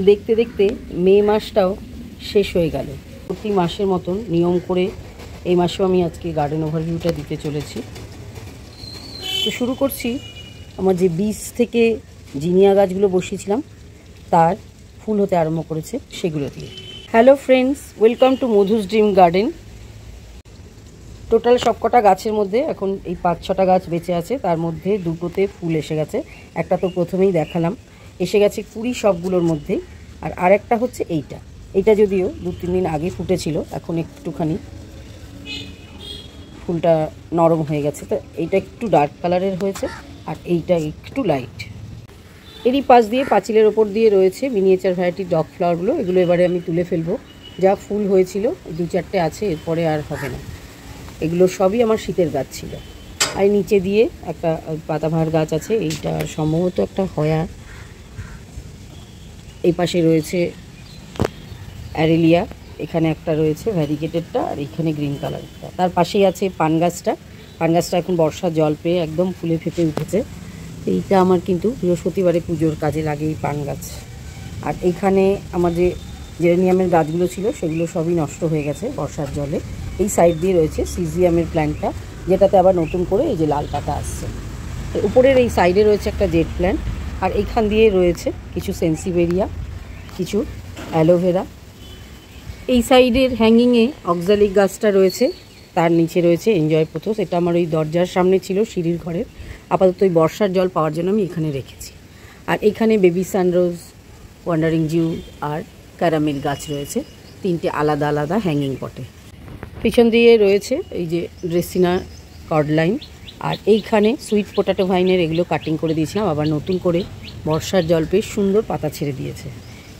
দেখতে দেখতে মে মাসটাও শেষ হয়ে গেল। প্রতি মাসের মতন নিয়ম করে এই মাসেও আমি আজকে গার্ডেন ওভারভিউটা দিতে চলেছি। তো শুরু করছি আমার যে বীজ থেকে জিনিয়া গাছগুলো বসিয়েছিলাম তার ফুল হতে আরম্ভ করেছে সেগুলো দিয়ে। Hello friends, welcome to Madhu's dream garden. Total সবকটা গাছের মধ্যে এখন এই 5-6টা গাছ বেঁচে আছে, তার মধ্যে দুটোতে ফুল এসে গেছে। একটা তো প্রথমেই দেখালাম, এসে গেছে কুড়ি সবগুলোর মধ্যেই। আর আরেকটা হচ্ছে এইটা যদিও 2-3 দিন আগে ফুটেছিল, এখন একটুখানি ফুলটা নরম হয়ে গেছে। তো এইটা একটু ডার্ক কালারের হয়েছে আর এইটা একটু লাইট। এরই পাশ দিয়ে পাঁচিলের ওপর দিয়ে রয়েছে মিনিয়েচার ভ্যারাইটির ডগ ফ্লাওয়ারগুলো। এগুলো এবারে আমি তুলে ফেলবো। যা ফুল হয়েছিল 2-4টে আছে, এরপরে আর হবে না। এগুলো সবই আমার শীতের গাছ ছিল। আর নিচে দিয়ে একটা পাতাবাহার গাছ আছে, এইটা সম্ভবত একটা হয়া। এই পাশে রয়েছে অ্যারেলিয়া, এখানে একটা রয়েছে ভ্যারিগেটেডটা, আর এখানে গ্রিন কালারটা। তার পাশেই আছে পান গাছটা। পান গাছটা এখন বর্ষার জল পেয়ে একদম ফুলে ফেঁপে উঠেছে। এইটা আমার কিন্তু বৃহস্পতিবারে পুজোর কাজে লাগে এই পান গাছ। আর এইখানে আমার যে জেরেনিয়ামের গাছগুলো ছিল সেগুলো সবই নষ্ট হয়ে গেছে বর্ষার জলে। এই সাইড দিয়ে রয়েছে সিজিয়ামের প্ল্যান্টটা, যেটাতে আবার নতুন করে এই যে লাল পাতা আসছে। উপরের এই সাইডে রয়েছে একটা জেড প্ল্যান্ট, আর এইখান দিয়ে রয়েছে কিছু সেন্সিভেরিয়া, কিছু অ্যালোভেরা। এই সাইডের হ্যাঙ্গিংয়ে অক্সালিক গাছটা রয়েছে, তার নিচে রয়েছে এনজয় পোথোস। এটা আমার ওই দরজার সামনে ছিল সিঁড়ির ঘরের, আপাতত ওই বর্ষার জল পাওয়ার জন্য আমি এখানে রেখেছি। আর এখানে বেবি সানরোজ, ওয়ান্ডারিং জিউ আর ক্যারামেল গাছ রয়েছে, 3টে আলাদা আলাদা হ্যাঙ্গিং পটে। পিছন দিয়ে রয়েছে এই যে ড্রেসিনা কর্ডলাইন। আর এইখানে সুইট পোটাটো ভাইনের এগুলো কাটিং করে দিয়েছিলাম, আবার নতুন করে বর্ষার জল পেয়ে সুন্দর পাতা ছেড়ে দিয়েছে।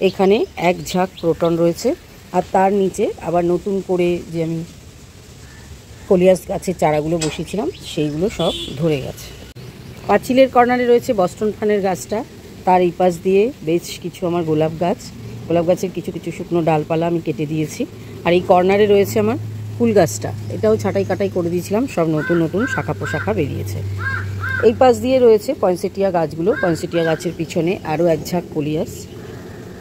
এখানে এক ঝাঁক ক্রোটন রয়েছে, আর তার নিচে আবার নতুন করে যে আমি কলিয়াস গাছের চারাগুলো বসিয়েছিলাম সেইগুলো সব ধরে গেছে। পাঁচিলের কর্নারে রয়েছে বস্টন ফানের গাছটা, তার এই পাশ দিয়ে বেশ কিছু আমার গোলাপ গাছের কিছু কিছু শুকনো ডালপালা আমি কেটে দিয়েছি। আর এই কর্নারে রয়েছে আমার ফুল গাছটা, এটাও ছাঁটাই কাটাই করে দিয়েছিলাম, সব নতুন নতুন শাখা পোশাখা বেরিয়েছে। এই পাশ দিয়ে রয়েছে পয়েন্সেটিয়া গাছগুলো, পয়েন্সেটিয়া গাছের পিছনে আরও এক ঝাঁক কলিয়াস।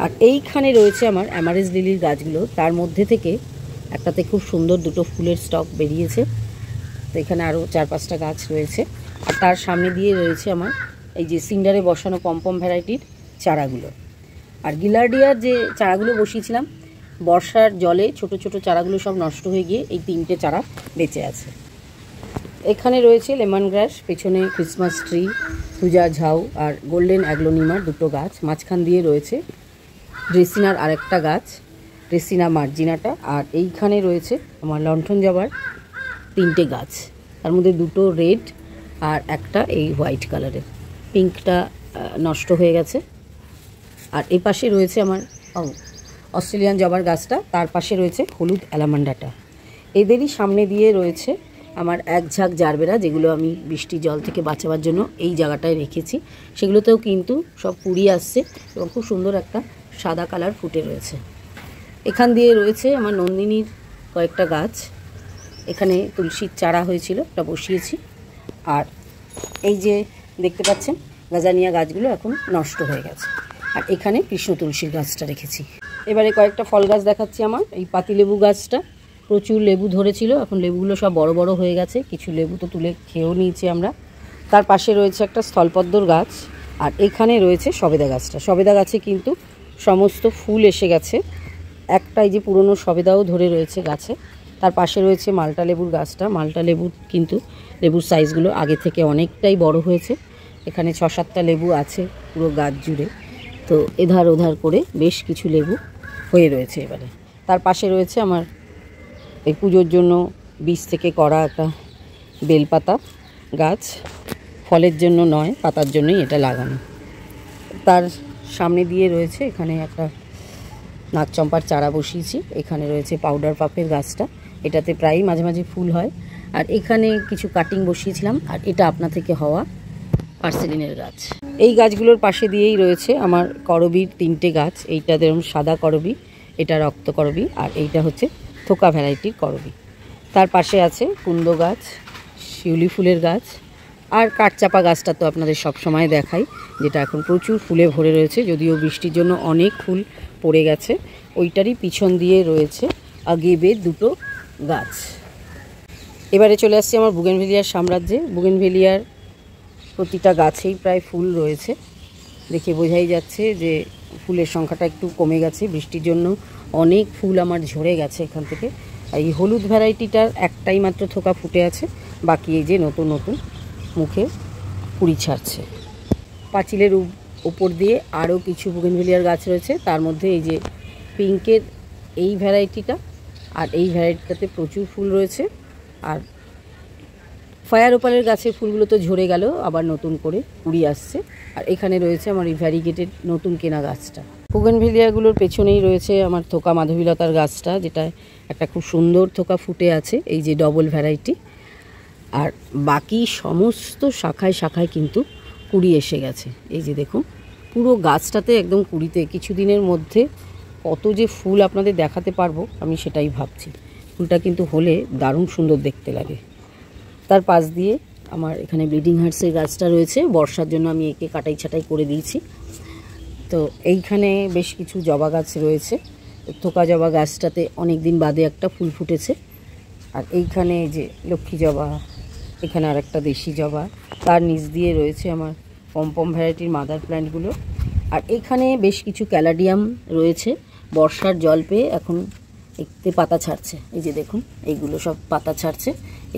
আর এইখানে রয়েছে আমার অ্যামারেজ লিলির গাছগুলো, তার মধ্যে থেকে একটাতে খুব সুন্দর দুটো ফুলের স্টক বেরিয়েছে। তো এখানে আরও 4-5টা গাছ রয়েছে। আর তার সামনে দিয়ে রয়েছে আমার এই যে সিন্ডারে বসানো পমপম ভ্যারাইটির চারাগুলো। আর গিলার্ডিয়ার যে চারাগুলো বসিয়েছিলাম বর্ষার জলে ছোট ছোট চারাগুলো সব নষ্ট হয়ে গিয়ে এই 3টে চারা বেঁচে আছে। এখানে রয়েছে লেমন গ্রাস, পেছনে ক্রিসমাস ট্রি, পূজা ঝাউ আর গোল্ডেন অ্যাগ্লোনিমার 2টো গাছ। মাঝখান দিয়ে রয়েছে ড্রেসিনার আরেকটা গাছ, ড্রেসিনা মার্জিনাটা। আর এইখানে রয়েছে আমার লণ্ঠন জবার 3টে গাছ, তার মধ্যে 2টো রেড আর একটা এই হোয়াইট কালারের। পিঙ্কটা নষ্ট হয়ে গেছে। আর এই পাশে রয়েছে আমার অস্ট্রেলিয়ান জবার গাছটা, তার পাশে রয়েছে হলুদ অ্যালামান্ডাটা। এদেরই সামনে দিয়ে রয়েছে আমার এক ঝাঁক জারবেরা, যেগুলো আমি বৃষ্টি জল থেকে বাঁচাবার জন্য এই জায়গাটায় রেখেছি। সেগুলোতেও কিন্তু সব কুড়ি আসছে এবং খুব সুন্দর একটা সাদা কালার ফুটে রয়েছে। এখান দিয়ে রয়েছে আমার নন্দিনীর কয়েকটা গাছ। এখানে তুলসীর চারা হয়েছিল, একটা বসিয়েছি। আর এই যে দেখতে পাচ্ছেন গাজানিয়া গাছগুলো এখন নষ্ট হয়ে গেছে। আর এখানে কৃষ্ণ তুলসীর গাছটা রেখেছি। এবারে কয়েকটা ফল গাছ দেখাচ্ছি। আমার এই পাতিলেবু গাছটা প্রচুর লেবু ধরেছিল, এখন লেবুগুলো সব বড় বড় হয়ে গেছে, কিছু লেবু তো তুলে খেয়েও নিয়েছি আমরা। তার পাশে রয়েছে একটা স্থলপদ্মর গাছ। আর এখানে রয়েছে সবেদা গাছটা। সবেদা গাছে কিন্তু সমস্ত ফুল এসে গেছে, একটা এই যে পুরনো সবেদাও ধরে রয়েছে গাছে। তার পাশে রয়েছে মাল্টা লেবুর গাছটা। মাল্টা লেবুর কিন্তু লেবুর সাইজগুলো আগে থেকে অনেকটাই বড় হয়েছে। এখানে 6-7টা লেবু আছে পুরো গাছ জুড়ে। তো এধার ওধার করে বেশ কিছু লেবু হয়ে রয়েছে এবারে। তার পাশে রয়েছে আমার এই পুজোর জন্য বীজ থেকে করা একটা বেলপাতা গাছ, ফলের জন্য নয় পাতার জন্যই এটা লাগানো। তার সামনে দিয়ে রয়েছে এখানে একটা নাগচম্পার চারা বসিয়েছি। এখানে রয়েছে পাউডার পাপের গাছটা, এটাতে প্রায়ই মাঝে মাঝে ফুল হয়। আর এখানে কিছু কাটিং বসিয়েছিলাম, আর এটা আপনা থেকে হওয়া পার্সেলিনের গাছ। এই গাছগুলোর পাশে দিয়েই রয়েছে আমার করবীর 3টে গাছ। এইটা যেরকম সাদা করবী, এটা রক্ত করবী, আর এইটা হচ্ছে থোকা ভ্যারাইটির করবী। তার পাশে আছে কুন্দ গাছ, শিউলি ফুলের গাছ, আর কাঠচাপা গাছটা তো আপনাদের সব সময় দেখাই, যেটা এখন প্রচুর ফুলে ভরে রয়েছে, যদিও বৃষ্টির জন্য অনেক ফুল পড়ে গেছে। ওইটারই পিছন দিয়ে রয়েছে আগেবে দুটো গাছ। এবারে চলে আসছি আমার বুগেনভেলিয়ার সাম্রাজ্যে। বুগেনভেলিয়ার প্রতিটা গাছেই প্রায় ফুল রয়েছে, দেখে বোঝাই যাচ্ছে যে ফুলের সংখ্যাটা একটু কমে গেছে, বৃষ্টির জন্য অনেক ফুল আমার ঝরে গেছে এখান থেকে। এই হলুদ ভ্যারাইটিটার একটাই মাত্র থোকা ফুটে আছে, বাকি এই যে নতুন নতুন মুখে কুড়ি ছাড়ছে। পাঁচিলের উপর দিয়ে আরও কিছু বুগেনভেলিয়ার গাছ রয়েছে, তার মধ্যে এই যে পিঙ্কের এই ভ্যারাইটিটা, আর এই ভ্যারাইটিটাতে প্রচুর ফুল রয়েছে। আর ফায়ার ওপালের গাছের ফুলগুলো তো ঝরে গেল, আবার নতুন করে কুড়ি আসছে। আর এখানে রয়েছে আমার এই ভ্যারিগেটেড নতুন কেনা গাছটা। বুগেনভেলিয়াগুলোর পেছনেই রয়েছে আমার থোকা মাধবীলতার গাছটা, যেটা একটা খুব সুন্দর থোকা ফুটে আছে, এই যে ডবল ভ্যারাইটি। আর বাকি সমস্ত শাখায় শাখায় কিন্তু কুড়ি এসে গেছে। এই যে দেখুন, পুরো গাছটাতে একদম কুড়িতে। কিছুদিনের মধ্যে কত যে ফুল আপনাদের দেখাতে পারবো আমি সেটাই ভাবছি। ফুলটা কিন্তু হলে দারুণ সুন্দর দেখতে লাগে। তার পাশ দিয়ে আমার এখানে ব্লিডিং হার্টসের গাছটা রয়েছে, বর্ষার জন্য আমি একে কাটাই ছাটাই করে দিয়েছি। তো এইখানে বেশ কিছু জবা গাছ রয়েছে, থোকা জবা গাছটাতে অনেক দিন বাদে একটা ফুল ফুটেছে। আর এইখানে যে লক্ষ্মী জবা, এখানে আর একটা দেশি জবা, তার নিচ দিয়ে রয়েছে আমার পমপম ভ্যারাইটির মাদার প্ল্যান্টগুলো। আর এখানে বেশ কিছু ক্যালাডিয়াম রয়েছে, বর্ষার জল পেয়ে এখন একটু পাতা ছাড়ছে। এই যে দেখুন, এইগুলো সব পাতা ছাড়ছে।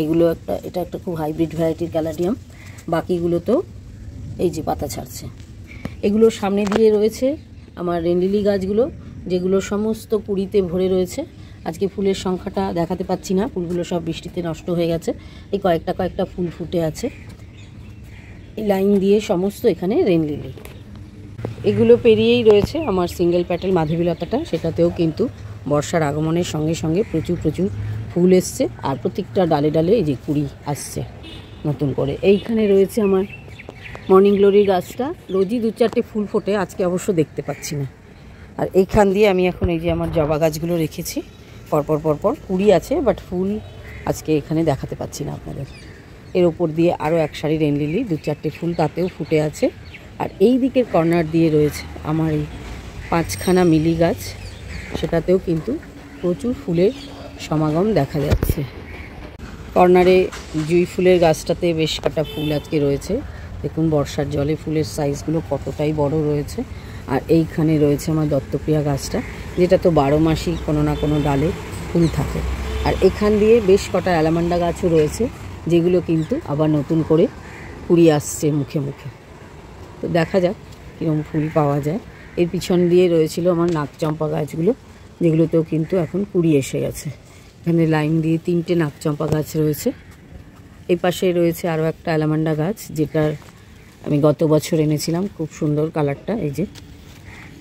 এগুলো এটা একটা খুব হাইব্রিড ভ্যারাইটির ক্যালাডিয়াম, বাকিগুলোতেও এই যে পাতা ছাড়ছে। এগুলোর সামনে দিয়ে রয়েছে আমার রেন্ডিলি গাছগুলো, যেগুলো সমস্ত কুড়িতে ভরে রয়েছে। আজকে ফুলের সংখ্যাটা দেখাতে পাচ্ছি না, ফুলগুলো সব বৃষ্টিতে নষ্ট হয়ে গেছে। এই কয়েকটা ফুল ফুটে আছে। এই লাইন দিয়ে সমস্ত এখানে রেনলিলি। এগুলো পেরিয়েই রয়েছে আমার সিঙ্গেল প্যাটেল মাধবীলতাটা, সেটাতেও কিন্তু বর্ষার আগমনের সঙ্গে সঙ্গে প্রচুর ফুল এসছে। আর প্রত্যেকটা ডালে ডালে এই যে কুড়ি আসছে নতুন করে। এইখানে রয়েছে আমার মর্নিং গ্লোরির গাছটা, রোজই 2-4টে ফুল ফোটে, আজকে অবশ্য দেখতে পাচ্ছি না। আর এইখান দিয়ে আমি এখন এই যে আমার জবা গাছগুলো রেখেছি, পরপর কুড়ি আছে, বাট ফুল আজকে এখানে দেখাতে পাচ্ছি না আপনাদের। এর ওপর দিয়ে আরও এক সারি রেনলিলি, 2-4টে ফুল তাতেও ফুটে আছে। আর এই দিকের কর্নার দিয়ে রয়েছে আমার এই 5খানা মিলি গাছ, সেটাতেও কিন্তু প্রচুর ফুলের সমাগম দেখা যাচ্ছে। কর্নারে জুঁই ফুলের গাছটাতে বেশ কটা ফুল আজকে রয়েছে, দেখুন বর্ষার জলে ফুলের সাইজগুলো কতটাই বড় রয়েছে। আর এইখানে রয়েছে আমার দত্তপ্রিয়া গাছটা, যেটা তো 12 মাসই কোনো না কোনো ডালে ফুল থাকে। আর এখান দিয়ে বেশ কটা অ্যালামান্ডা গাছও রয়েছে, যেগুলো কিন্তু আবার নতুন করে কুড়ি আসছে মুখে মুখে। তো দেখা যাক কীরকম ফুল পাওয়া যায়। এর পিছন দিয়ে রয়েছিল আমার নাকচম্পা গাছগুলো, যেগুলোতেও কিন্তু এখন কুড়ি এসে গেছে। এখানে লাইন দিয়ে 3টে নাকচম্পা গাছ রয়েছে। এই পাশে রয়েছে আরও একটা অ্যালামান্ডা গাছ, যেটার আমি গত বছর এনেছিলাম, খুব সুন্দর কালারটা। এই যে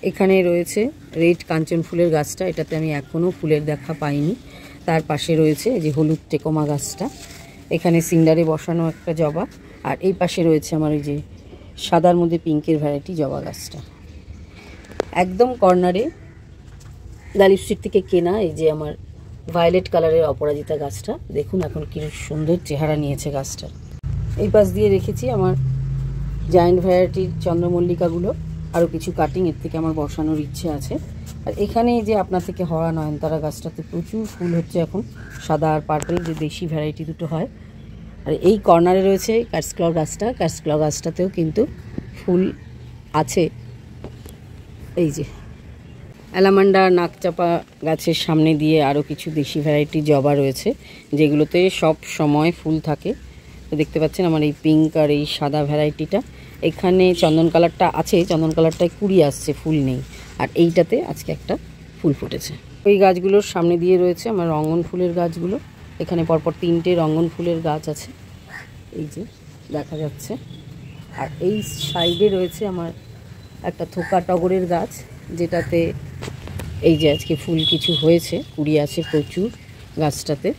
এখানে রয়েছে রেড কাঞ্চন ফুলের গাছটা, এটাতে আমি এখনও ফুলের দেখা পাইনি। তার পাশে রয়েছে এই যে হলুদ টেকোমা গাছটা, এখানে সিন্ডারে বসানো একটা জবা। আর এই পাশে রয়েছে আমার এই যে সাদার মধ্যে পিঙ্কের ভ্যারাইটি জবা গাছটা। একদম কর্নারে গালিব স্ট্রিট থেকে কেনা এই যে আমার ভায়োলেট কালারের অপরাজিতা গাছটা, দেখুন এখন কি সুন্দর চেহারা নিয়েছে গাছটা। এই পাশ দিয়ে রেখেছি আমার জায়ান্ট ভ্যারাইটির চন্দ্রমল্লিকাগুলো, আরও কিছু কাটিং এর থেকে আমার বসানোর ইচ্ছে আছে। আর এখানে যে আপনার থেকে হওয়া নয়নতারা গাছটাতে প্রচুর ফুল হচ্ছে এখন, সাদা আর পার্পল যে দেশি ভ্যারাইটি দুটো হয়। আর এই কর্নারে রয়েছে ক্যাটসক্ল গাছটা, ক্যাটসক্ল গাছটাতেও কিন্তু ফুল আছে। এই যে অ্যালামান্ডা নাকচাপা গাছের সামনে দিয়ে আরও কিছু দেশি ভ্যারাইটির জবা রয়েছে, যেগুলোতে সব সময় ফুল থাকে। তো দেখতে পাচ্ছেন আমার এই পিঙ্ক আর এই সাদা ভ্যারাইটিটা। এখানে চন্দন কালারটা আছে, চন্দন কালারটায় কুড়ি আসছে, ফুল নেই। আর এইটাতে আজকে একটা ফুল ফুটেছে। ওই গাছগুলোর সামনে দিয়ে রয়েছে আমার রঙ্গন ফুলের গাছগুলো, এখানে পরপর 3টে রঙ্গন ফুলের গাছ আছে, এই যে দেখা যাচ্ছে। আর এই সাইডে রয়েছে আমার একটা থোকা টগরের গাছ, যেটাতে এই যে আজকে ফুল কিছু হয়েছে, কুড়ি আছে প্রচুর গাছটাতে।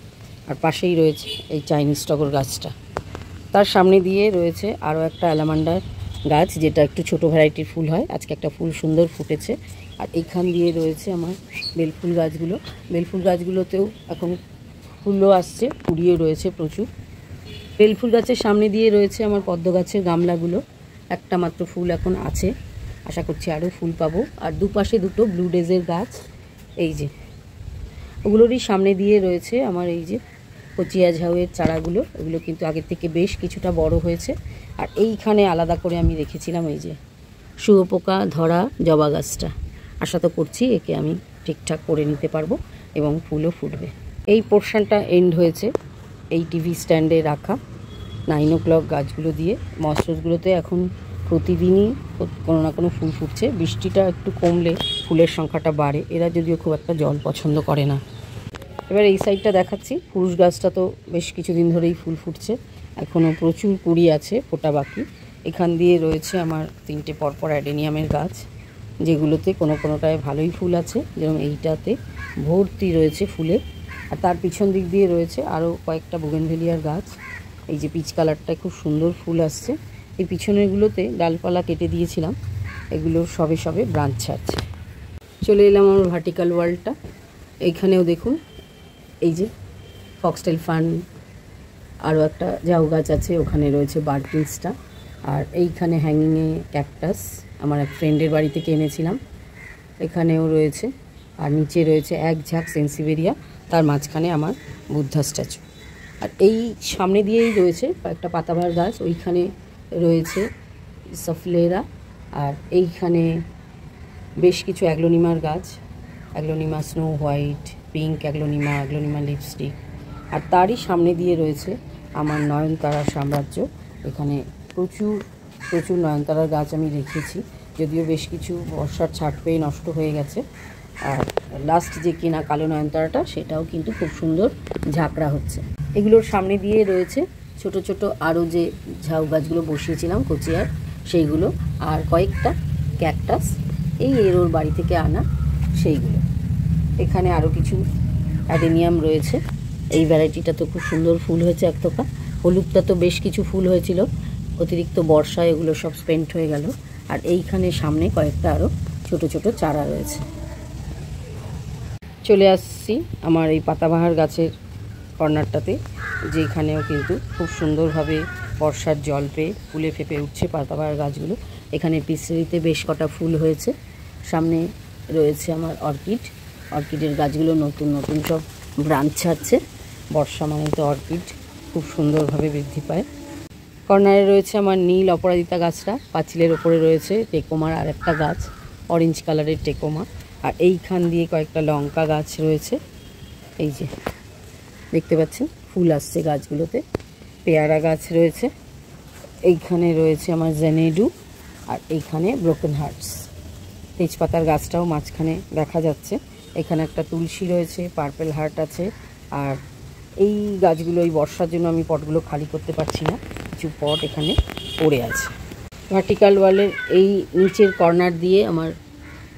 আর পাশেই রয়েছে এই চাইনিজ টগর গাছটা। তার সামনে দিয়ে রয়েছে আরও একটা অ্যালামান্ডার গাছ, যেটা একটু ছোট ভ্যারাইটির ফুল হয়, আজকে একটা ফুল সুন্দর ফুটেছে। আর এইখান দিয়ে রয়েছে আমার বেলফুল গাছগুলো, বেলফুল গাছগুলোতেও এখন ফুলও আসছে, কুড়িয়ে রয়েছে প্রচুর। বেল ফুল গাছের সামনে দিয়ে রয়েছে আমার পদ্ম গাছের গামলাগুলো। একটা মাত্র ফুল এখন আছে, আশা করছি আরও ফুল পাবো। আর দুপাশে দুটো ব্লু ডেজের গাছ, এই যে ওগুলোরই সামনে দিয়ে রয়েছে আমার এই যে কচিয়া ঝাউয়ের চারাগুলো। এগুলো কিন্তু আগের থেকে বেশ কিছুটা বড় হয়েছে। আর এইখানে আলাদা করে আমি রেখেছিলাম এই যে শুয়োপোকা ধরা জবা গাছটা। আশা তো করছি একে আমি ঠিকঠাক করে নিতে পারবো এবং ফুলও ফুটবে। এই পোর্শনটা এন্ড হয়েছে এই টিভি স্ট্যান্ডে রাখা 9 o'clock গাছগুলো দিয়ে। মসরুসগুলোতে এখন প্রতিদিনই কোনো না কোনো ফুল ফুটছে। বৃষ্টিটা একটু কমলে ফুলের সংখ্যাটা বাড়ে। এরা যদিও খুব একটা জল পছন্দ করে না। এবার এই সাইডটা দেখাচ্ছি। পুরুষ গাছটা তো বেশ কিছুদিন ধরেই ফুল ফুটছে, এখনও প্রচুর কুড়ি আছে, ফোটা বাকি। এখান দিয়ে রয়েছে আমার 3টে পরপর অ্যাডেনিয়ামের গাছ, যেগুলোতে কোনোটায় ভালোই ফুল আছে, যেরকম এইটাতে ভর্তি রয়েছে ফুলে। আর তার পিছন দিক দিয়ে রয়েছে আরও কয়েকটা বুগেনভেলিয়ার গাছ। এই যে পিচ কালারটায় খুব সুন্দর ফুল আসছে। এই পিছনেরগুলোতে ডালপালা কেটে দিয়েছিলাম, এগুলো সবে সবে ব্রাঞ্চ ছাড়ছে। চলে এলাম আমার ভার্টিক্যাল ওয়ালটা। এইখানেও দেখুন এই যে ফক্সটেল ফার্ন, আরও একটা ঝাউ গাছ আছে, ওখানে রয়েছে বার্কিংসটা। আর এইখানে হ্যাঙ্গিংয়ে ক্যাকটাস আমার এক ফ্রেন্ডের বাড়ি থেকে এনেছিলাম, এখানেও রয়েছে। আর নিচে রয়েছে এক ঝাঁক সেন্সিভেরিয়া, তার মাঝখানে আমার বুদ্ধা স্ট্যাচু। আর এই সামনে দিয়েই রয়েছে কয়েকটা পাতাবাহার গাছ, ওইখানে রয়েছে সফলেরা। আর এইখানে বেশ কিছু অ্যাগ্লোনিমার গাছ, aglaonema snow white, pink aglaonema, aglaonema lipstick. আর তারই সামনে দিয়ে রয়েছে আমার নয়নতারার সাম্রাজ্য। এখানে প্রচুর প্রচুর নয়নতারার গাছ আমি রেখেছি, যদিও বেশ কিছু বর্ষার ছাট পেয়ে নষ্ট হয়ে গেছে। আর লাস্ট যে কেনা কালো নয়নতারাটা, সেটাও কিন্তু খুব সুন্দর ঝাঁকড়া হচ্ছে। এগুলোর সামনে দিয়ে রয়েছে ছোট ছোট আরও যে ঝাউ গাছগুলো বসিয়েছিলাম কচিয়ার, সেইগুলো। আর কয়েকটা ক্যাকটাস এই এরোর বাড়ি থেকে আনা সেইগুলো। এখানে আরও কিছু অ্যাডেনিয়াম রয়েছে। এই ভ্যারাইটিটা তো খুব সুন্দর ফুল হয়েছে এক থোকা। হলুদটা তো বেশ কিছু ফুল হয়েছিল, অতিরিক্ত বর্ষায় এগুলো সব স্পেন্ট হয়ে গেল। আর এইখানে সামনে কয়েকটা আরও ছোট ছোট চারা রয়েছে। চলে আসছি আমার এই পাতাবাহার গাছের কর্নারটাতে, যেখানেও কিন্তু খুব সুন্দরভাবে বর্ষার জল পেয়ে ফুলে ফেঁপে উঠছে পাতাবাহার গাছগুলো। এখানে পিসেরিতে বেশ কটা ফুল হয়েছে। সামনে রয়েছে আমার অর্কিডের গাছগুলো নতুন নতুন সব ব্রাঞ্চ ছাড়ছে। বর্ষা মানে তো অর্কিড খুব সুন্দরভাবে বৃদ্ধি পায়। কর্নারে রয়েছে আমার নীল অপরাজিতা গাছটা, পাঁচিলের ওপরে রয়েছে টেকোমার আর একটা গাছ, অরেঞ্জ কালারের টেকোমা। আর এইখান দিয়ে কয়েকটা লঙ্কা গাছ রয়েছে, এই যে দেখতে পাচ্ছেন ফুল আসছে গাছগুলোতে। পেয়ারা গাছ রয়েছে, এইখানে রয়েছে আমার জেনেডু, আর এইখানে ব্রোকেন হার্টস। তেজপাতার গাছটাও মাঝখানে দেখা যাচ্ছে। এখানে একটা তুলসী রয়েছে, পার্পেল হার্ট আছে। আর এই গাছগুলো এই বর্ষার জন্য আমি পটগুলো খালি করতে পারছি না, কিছু পট এখানে পড়ে আছে। ভার্টিক্যাল ওয়ালের এই নিচের কর্নার দিয়ে আমার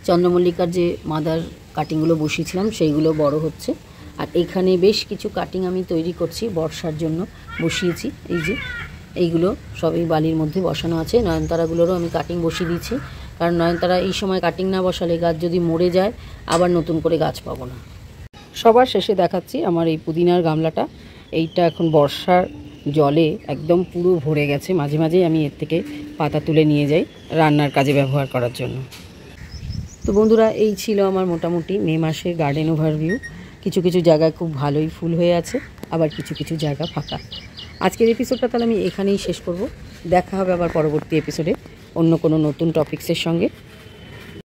চন্দ্রমল্লিকার যে মাদার কাটিংগুলো বসিয়েছিলাম সেইগুলো বড় হচ্ছে। আর এখানে বেশ কিছু কাটিং আমি তৈরি করছি, বর্ষার জন্য বসিয়েছি। এই যে এইগুলো সবই বালির মধ্যে বসানো আছে। নয়নতারাগুলোরও আমি কাটিং বসিয়ে দিয়েছি, কারণ নয়নতারা এই সময় কাটিং না বসালে গাছ যদি মরে যায় আবার নতুন করে গাছ পাবো না। সবার শেষে দেখাচ্ছি আমার এই পুদিনার গামলাটা। এইটা এখন বর্ষার জলে একদম পুরো ভরে গেছে, মাঝে মাঝেই আমি এর থেকে পাতা তুলে নিয়ে যাই রান্নার কাজে ব্যবহার করার জন্য। তো বন্ধুরা, এই ছিল আমার মোটামুটি মে মাসের গার্ডেন ওভারভিউ। কিছু কিছু জায়গায় খুব ভালোই ফুল হয়ে আছে, আবার কিছু কিছু জায়গা ফাঁকা। আজকের এপিসোডটা তাহলে আমি এখানেই শেষ করব। দেখা হবে আবার পরবর্তী এপিসোডে অন্য কোনো নতুন টপিক্সের সঙ্গে।